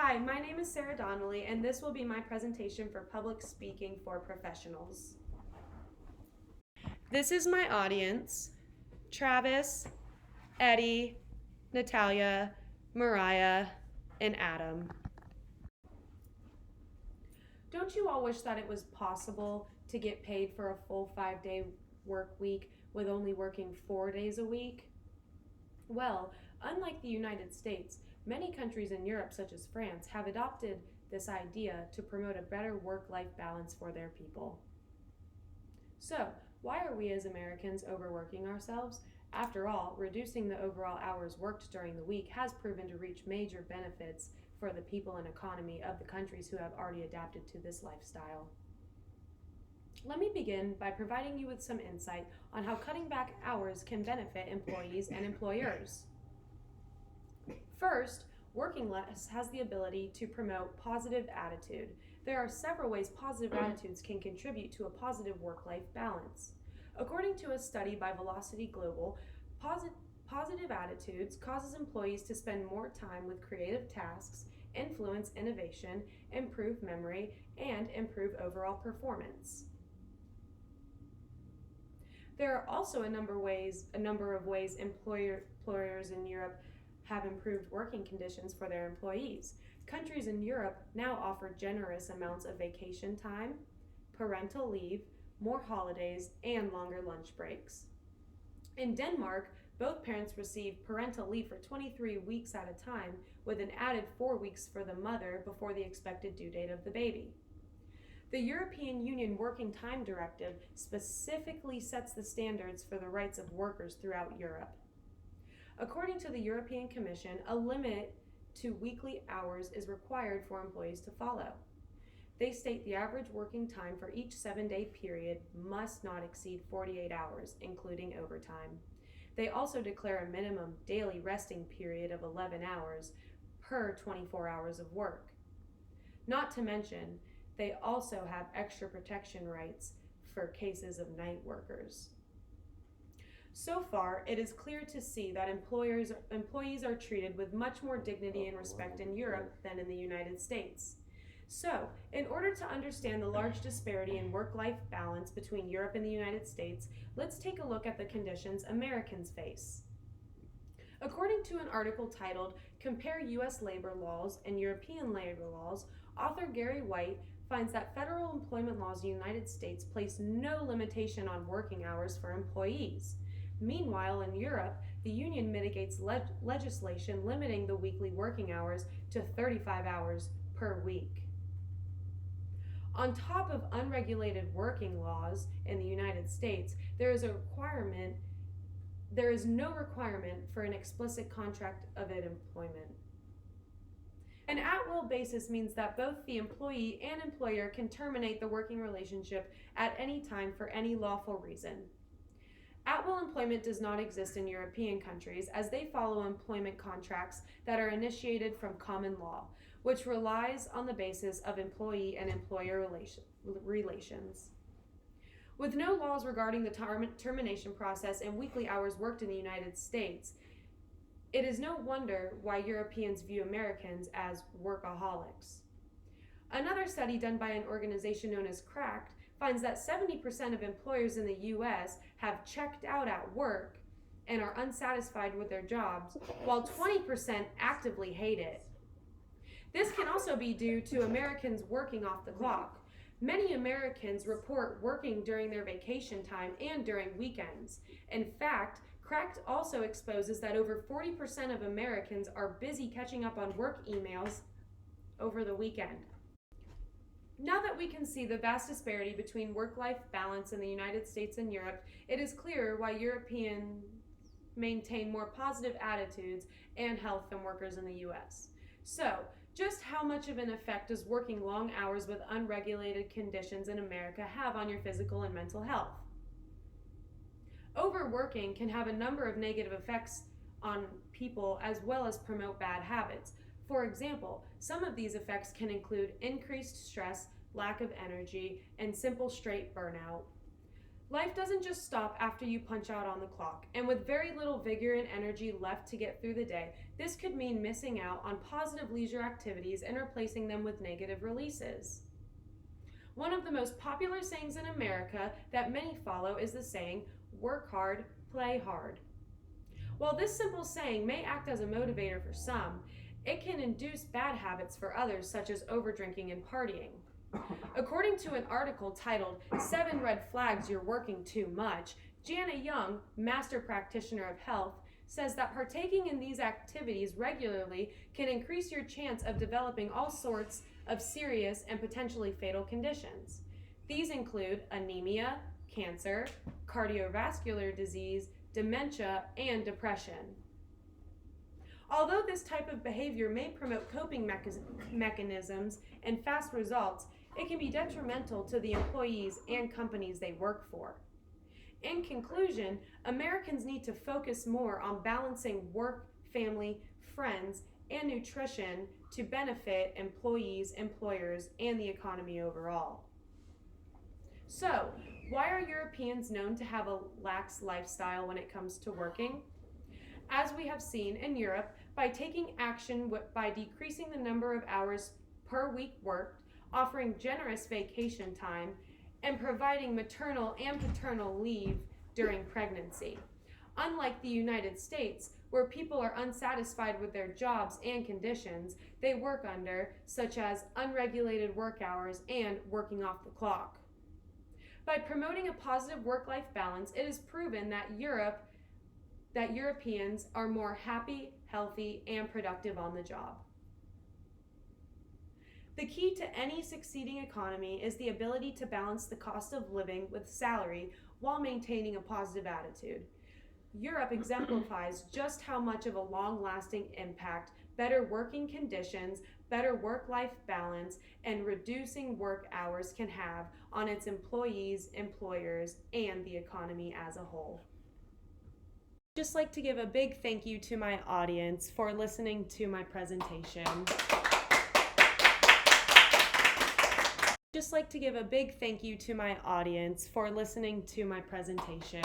Hi, my name is Sarah Donnelly, and this will be my presentation for public speaking for professionals. This is my audience: Travis, Eddie, Natalia, Mariah, and Adam. Don't you all wish that it was possible to get paid for a full 5-day work week with only working 4 days a week? Well, unlike the United States, many countries in Europe, such as France, have adopted this idea to promote a better work-life balance for their people. So, why are we as Americans overworking ourselves? After all, reducing the overall hours worked during the week has proven to reach major benefits for the people and economy of the countries who have already adapted to this lifestyle. Let me begin by providing you with some insight on how cutting back hours can benefit employees and employers. First, working less has the ability to promote positive attitude. There are several ways positive attitudes can contribute to a positive work-life balance. According to a study by Velocity Global, positive attitudes causes employees to spend more time with creative tasks, influence innovation, improve memory, and improve overall performance. There are also a number of ways employers in Europe have improved working conditions for their employees. Countries in Europe now offer generous amounts of vacation time, parental leave, more holidays, and longer lunch breaks. In Denmark, both parents receive parental leave for 23 weeks at a time, with an added 4 weeks for the mother before the expected due date of the baby. The European Union Working Time Directive specifically sets the standards for the rights of workers throughout Europe. According to the European Commission, a limit to weekly hours is required for employees to follow. They state the average working time for each 7-day period must not exceed 48 hours, including overtime. They also declare a minimum daily resting period of 11 hours per 24 hours of work. Not to mention, they also have extra protection rights for cases of night workers. So far, it is clear to see that employees are treated with much more dignity and respect in Europe than in the United States. So, in order to understand the large disparity in work-life balance between Europe and the United States, let's take a look at the conditions Americans face. According to an article titled "Compare U.S. Labor Laws and European Labor Laws," author Gary White finds that federal employment laws in the United States place no limitation on working hours for employees. Meanwhile, in Europe, the union mitigates legislation limiting the weekly working hours to 35 hours per week. On top of unregulated working laws in the United States, there is no requirement for an explicit contract of employment. An at-will basis means that both the employee and employer can terminate the working relationship at any time for any lawful reason. At-will employment does not exist in European countries, as they follow employment contracts that are initiated from common law, which relies on the basis of employee and employer relations. With no laws regarding the termination process and weekly hours worked in the United States, it is no wonder why Europeans view Americans as workaholics. Another study done by an organization known as CRACT finds that 70% of employers in the U.S. have checked out at work and are unsatisfied with their jobs, while 20% actively hate it. This can also be due to Americans working off the clock. Many Americans report working during their vacation time and during weekends. In fact, CRACT also exposes that over 40% of Americans are busy catching up on work emails over the weekend. Now that we can see the vast disparity between work-life balance in the United States and Europe, it is clear why Europeans maintain more positive attitudes and health than workers in the U.S. So, just how much of an effect does working long hours with unregulated conditions in America have on your physical and mental health? Overworking can have a number of negative effects on people as well as promote bad habits. For example, some of these effects can include increased stress, lack of energy, and simple straight burnout. Life doesn't just stop after you punch out on the clock, and with very little vigor and energy left to get through the day, this could mean missing out on positive leisure activities and replacing them with negative releases. One of the most popular sayings in America that many follow is the saying, work hard, play hard. While this simple saying may act as a motivator for some, it can induce bad habits for others, such as overdrinking and partying. According to an article titled 7 Red Flags You're Working Too Much, Jana Young, master practitioner of health, says that partaking in these activities regularly can increase your chance of developing all sorts of serious and potentially fatal conditions. These include anemia, cancer, cardiovascular disease, dementia, and depression. Although this type of behavior may promote coping mechanisms and fast results, it can be detrimental to the employees and companies they work for. In conclusion, Americans need to focus more on balancing work, family, friends, and nutrition to benefit employees, employers, and the economy overall. So, why are Europeans known to have a lax lifestyle when it comes to working? As we have seen in Europe, by taking action by decreasing the number of hours per week worked, offering generous vacation time, and providing maternal and paternal leave during pregnancy. Unlike the United States, where people are unsatisfied with their jobs and conditions they work under, such as unregulated work hours and working off the clock. By promoting a positive work-life balance, it is proven that Europeans are more happy, healthy, and productive on the job. The key to any succeeding economy is the ability to balance the cost of living with salary while maintaining a positive attitude. Europe exemplifies just how much of a long-lasting impact better working conditions, better work-life balance, and reducing work hours can have on its employees, employers, and the economy as a whole. I'd just like to give a big thank you to my audience for listening to my presentation. Just like to give a big thank you to my audience for listening to my presentation.